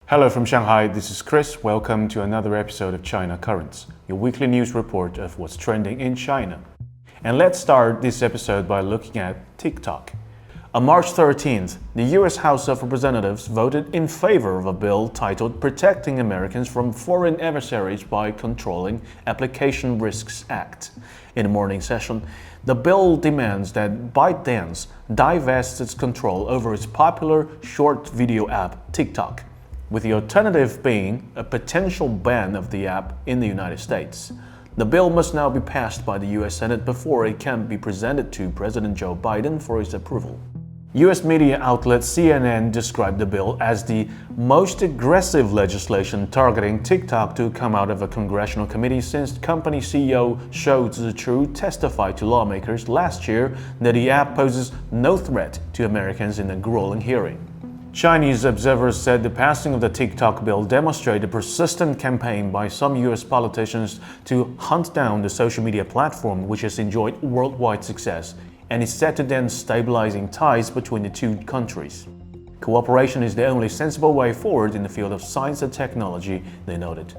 Hello from Shanghai, this is Chris. Welcome to another episode of China Currents, your weekly news report of what's trending in China. And let's start this episode by looking at TikTok. On March 13th, the US House of Representatives voted in favor of a bill titled Protecting Americans from Foreign Adversaries by Controlling Application Risks Act. In the morning session, the bill demands that ByteDance divests its control over its popular short video app TikTok, with the alternative being a potential ban of the app in the United States. The bill must now be passed by the US Senate before it can be presented to President Joe Biden for his approval. US media outlet CNN described the bill as the most aggressive legislation targeting TikTok to come out of a congressional committee since company CEO Shou Zichu testified to lawmakers last year that the app poses no threat to Americans in a grueling hearing. Chinese observers said the passing of the TikTok bill demonstrated a persistent campaign by some US politicians to hunt down the social media platform, which has enjoyed worldwide success and is set to dent stabilizing ties between the two countries. Cooperation is the only sensible way forward in the field of science and technology, they noted.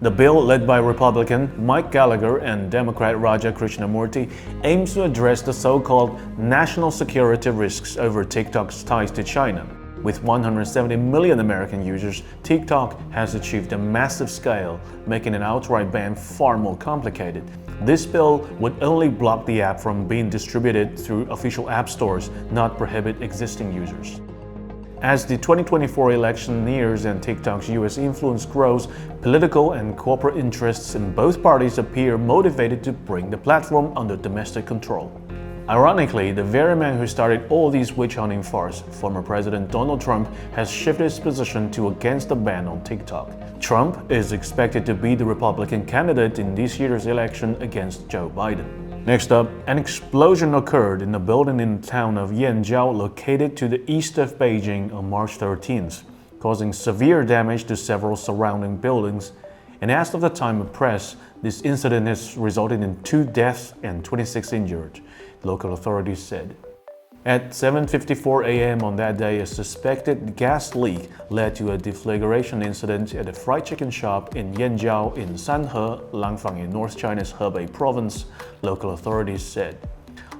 The bill, led by Republican Mike Gallagher and Democrat Raja Krishnamurti, aims to address the so-called national security risks over TikTok's ties to China. With 170 million American users, TikTok has achieved a massive scale, making an outright ban far more complicated. This bill would only block the app from being distributed through official app stores, not prohibit existing users. As the 2024 election nears and TikTok's US influence grows, political and corporate interests in both parties appear motivated to bring the platform under domestic control. Ironically, the very man who started all these witch-hunting farce, former President Donald Trump, has shifted his position to against the ban on TikTok. Trump is expected to be the Republican candidate in this year's election against Joe Biden. Next up, an explosion occurred in a building in the town of Yanjiao located to the east of Beijing on March 13th, causing severe damage to several surrounding buildings. And as of the time of press, this incident has resulted in 2 deaths and 26 injured, local authorities said. At 7:54 a.m. on that day, a suspected gas leak led to a deflagration incident at a fried chicken shop in Yanjiao in Sanhe, Langfang in North China's Hebei province, local authorities said.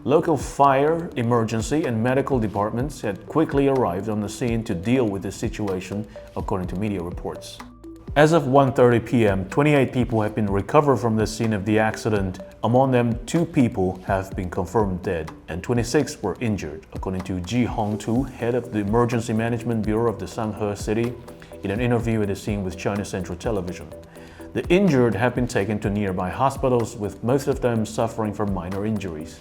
Local fire, emergency, and medical departments had quickly arrived on the scene to deal with the situation, according to media reports. As of 1:30 p.m., 28 people have been recovered from the scene of the accident. Among them, 2 people have been confirmed dead and 26 were injured, according to Ji Hongtu, head of the Emergency Management Bureau of the Sanhe city, in an interview at the scene with China Central Television. The injured have been taken to nearby hospitals, with most of them suffering from minor injuries.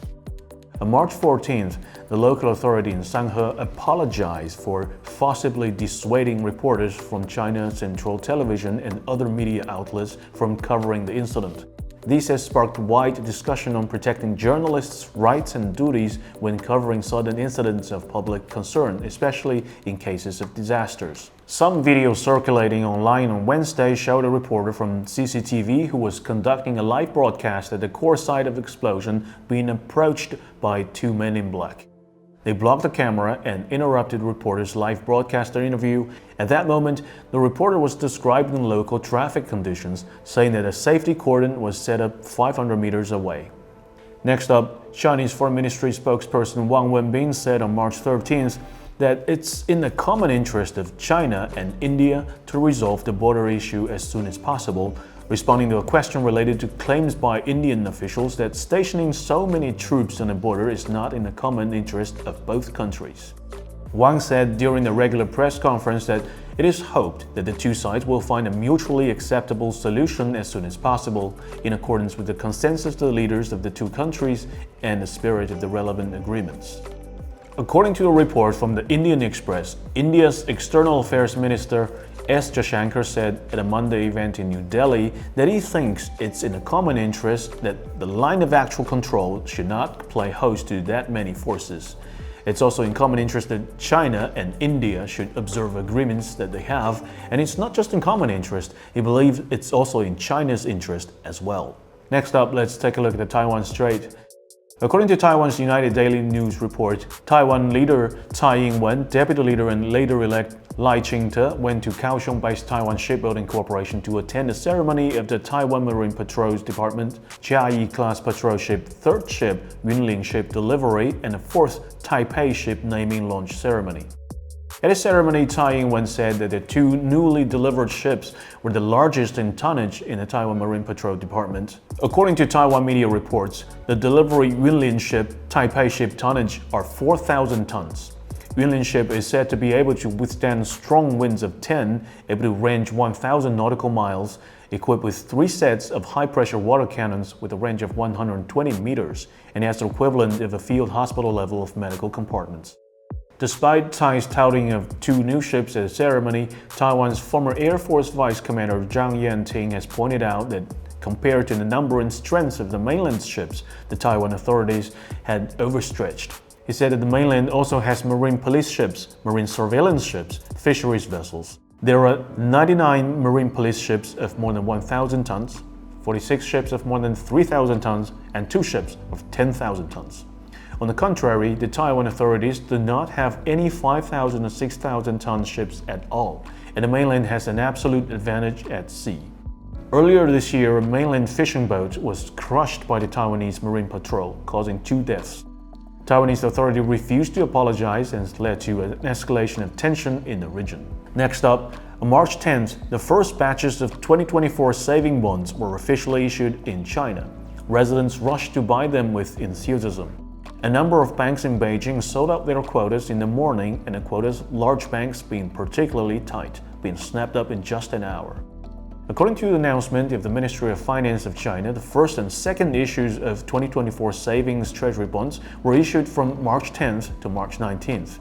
On March 14th, the local authority in Sanhe apologized for forcibly dissuading reporters from China Central Television and other media outlets from covering the incident. This has sparked wide discussion on protecting journalists' rights and duties when covering sudden incidents of public concern, especially in cases of disasters. Some videos circulating online on Wednesday showed a reporter from CCTV who was conducting a live broadcast at the core site of the explosion being approached by 2 men in black. They blocked the camera and interrupted reporter's live broadcaster interview. At that moment, the reporter was describing local traffic conditions, saying that a safety cordon was set up 500 meters away. Next up, Chinese Foreign Ministry spokesperson Wang Wenbin said on March 13th that it's in the common interest of China and India to resolve the border issue as soon as possible, responding to a question related to claims by Indian officials that stationing so many troops on the border is not in the common interest of both countries. Wang said during the regular press conference that it is hoped that the two sides will find a mutually acceptable solution as soon as possible, in accordance with the consensus of the leaders of the two countries and the spirit of the relevant agreements. According to a report from the Indian Express, India's External Affairs Minister S. Jaishankar said at a Monday event in New Delhi that he thinks it's in the common interest that the line of actual control should not play host to that many forces. It's also in common interest that China and India should observe agreements that they have, and it's not just in common interest, he believes it's also in China's interest as well. Next up, let's take a look at the Taiwan Strait. According to Taiwan's United Daily News report, Taiwan leader Tsai Ing-wen, deputy leader and leader-elect Lai Ching-te went to Kaohsiung-based Taiwan Shipbuilding Corporation to attend a ceremony of the Taiwan Marine Patrol's Department, Jia-yi-class patrol ship 3rd ship Yunlin ship delivery, and the 4th Taipei ship naming launch ceremony. At the ceremony, Tsai Ing-wen said that the 2 newly delivered ships were the largest in tonnage in the Taiwan Marine Patrol Department. According to Taiwan media reports, the delivery Yunlin ship, Taipei ship tonnage are 4,000 tons. Yunlin ship is said to be able to withstand strong winds of 10, able to range 1,000 nautical miles, equipped with 3 sets of high-pressure water cannons with a range of 120 meters, and has the equivalent of a field hospital level of medical compartments. Despite Tsai's touting of 2 new ships at the ceremony, Taiwan's former Air Force Vice Commander Zhang Yanting has pointed out that compared to the number and strength of the mainland's ships, the Taiwan authorities had overstretched. He said that the mainland also has marine police ships, marine surveillance ships, fisheries vessels. There are 99 marine police ships of more than 1,000 tons, 46 ships of more than 3,000 tons, and 2 ships of 10,000 tons. On the contrary, the Taiwan authorities do not have any 5,000 or 6,000 ton ships at all, and the mainland has an absolute advantage at sea. Earlier this year, a mainland fishing boat was crushed by the Taiwanese Marine Patrol, causing 2 deaths. Taiwanese authorities refused to apologize and led to an escalation of tension in the region. Next up, on March 10th, the first batches of 2024 saving bonds were officially issued in China. Residents rushed to buy them with enthusiasm. A number of banks in Beijing sold out their quotas in the morning, and the quotas of large banks being particularly tight, being snapped up in just an hour. According to the announcement of the Ministry of Finance of China, the first and second issues of 2024 savings treasury bonds were issued from March 10th to March 19th.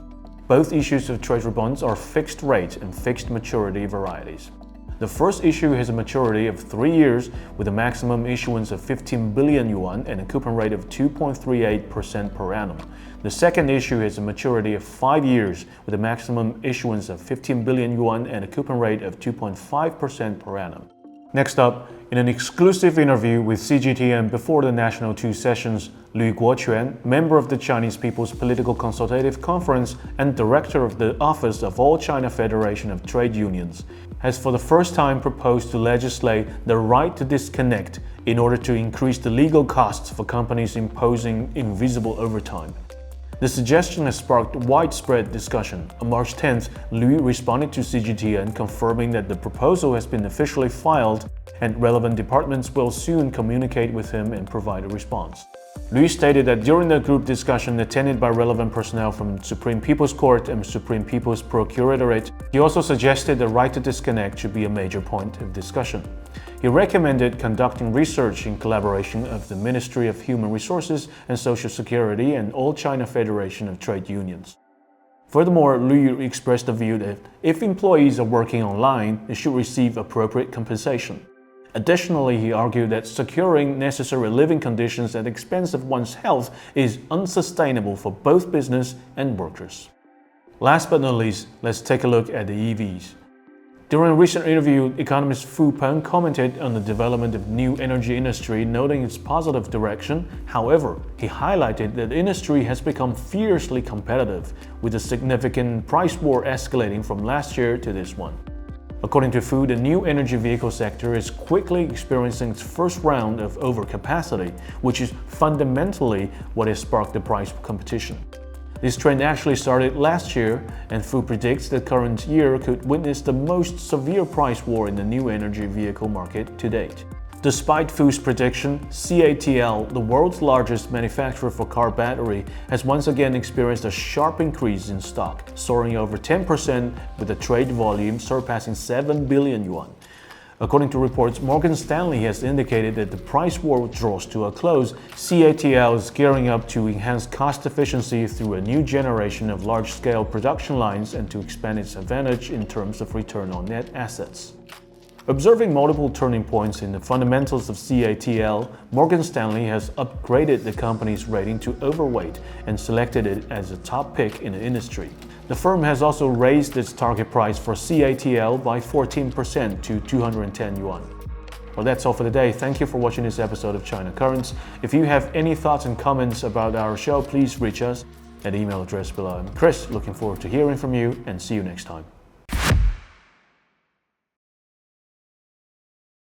Both issues of treasury bonds are fixed rate and fixed maturity varieties. The first issue has a maturity of 3 years with a maximum issuance of 15 billion yuan and a coupon rate of 2.38% per annum. The second issue has a maturity of 5 years with a maximum issuance of 15 billion yuan and a coupon rate of 2.5% per annum. Next up, in an exclusive interview with CGTN before the National 2 sessions, Lu Guoquan, member of the Chinese People's Political Consultative Conference and director of the Office of All China Federation of Trade Unions, has for the first time proposed to legislate the right to disconnect in order to increase the legal costs for companies imposing invisible overtime. The suggestion has sparked widespread discussion. On March 10th, Lu responded to CGTN confirming that the proposal has been officially filed and relevant departments will soon communicate with him and provide a response. Lu stated that during the group discussion attended by relevant personnel from Supreme People's Court and Supreme People's Procuratorate, he also suggested the right to disconnect should be a major point of discussion. He recommended conducting research in collaboration of the Ministry of Human Resources and Social Security and All China Federation of Trade Unions. Furthermore, Lu expressed the view that if employees are working online, they should receive appropriate compensation. Additionally, he argued that securing necessary living conditions at the expense of one's health is unsustainable for both business and workers. Last but not least, let's take a look at the EVs. During a recent interview, economist Fu Peng commented on the development of new energy industry, noting its positive direction. However, he highlighted that the industry has become fiercely competitive, with a significant price war escalating from last year to this one. According to Fu, the new energy vehicle sector is quickly experiencing its first round of overcapacity, which is fundamentally what has sparked the price competition. This trend actually started last year, and Fu predicts the current year could witness the most severe price war in the new energy vehicle market to date. Despite Fu's prediction, CATL, the world's largest manufacturer for car battery, has once again experienced a sharp increase in stock, soaring over 10% with a trade volume surpassing 7 billion yuan. According to reports, Morgan Stanley has indicated that the price war draws to a close. CATL is gearing up to enhance cost efficiency through a new generation of large-scale production lines and to expand its advantage in terms of return on net assets. Observing multiple turning points in the fundamentals of CATL, Morgan Stanley has upgraded the company's rating to overweight and selected it as a top pick in the industry. The firm has also raised its target price for CATL by 14% to 210 yuan. Well, that's all for today. Thank you for watching this episode of China Currents. If you have any thoughts and comments about our show, please reach us at the email address below. I'm Chris, looking forward to hearing from you, and see you next time.